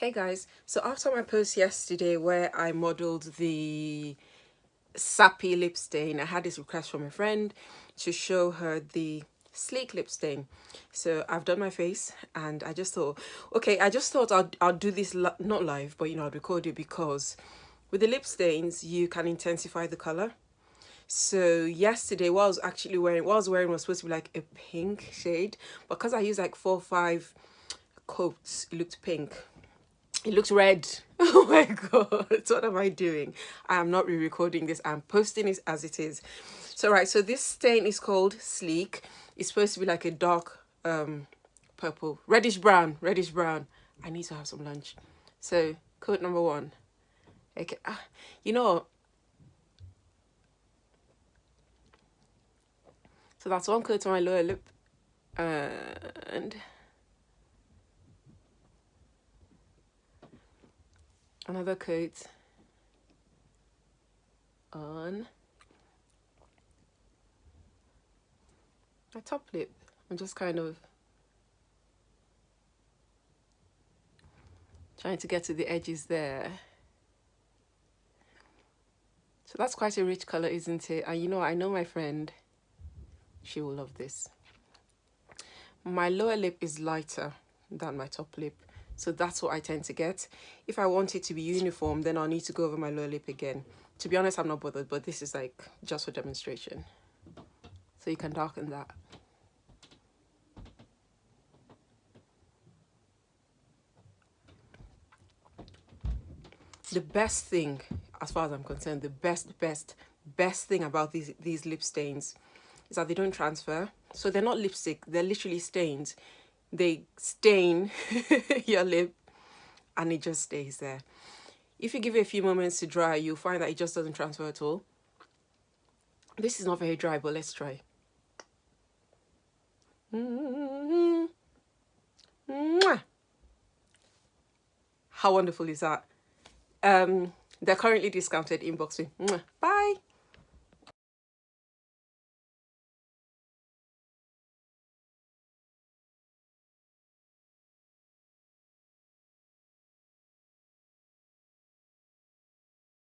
Hey guys, so after my post yesterday where I modeled the sappy lip stain, I had this request from a friend to show her the sleek lip stain. So I've done my face and I just thought, okay, I'll do this not live, but I'll record it because with the lip stains you can intensify the color. So yesterday what I was wearing was supposed to be like a pink shade, but because I used like 4 or 5 coats, it looked pink. It looks red. Oh my god, what am I doing? I am not re-recording this. I'm posting it as it is. So this stain is called Sleek. It's supposed to be like a dark purple, reddish brown. I need to have some lunch. So coat number 1. Okay, you know, so that's one coat on my lower lip, and another coat on my top lip. I'm just kind of trying to get to the edges there. So that's quite a rich color, isn't it? And I know my friend, she will love this. My lower lip is lighter than my top lip, so that's what I tend to get. If I want it to be uniform, then I'll need to go over my lower lip again. To be honest, I'm not bothered, but this is like just for demonstration. So you can darken that. The best thing, as far as I'm concerned, the best thing about these lip stains is that they don't transfer. So they're not lipstick, they're literally stains. They stain your lip and it just stays there. If you give it a few moments to dry, you'll find that it just doesn't transfer at all. This is not very dry, but let's try. How wonderful is that? They're currently discounted. Inbox me. Bye.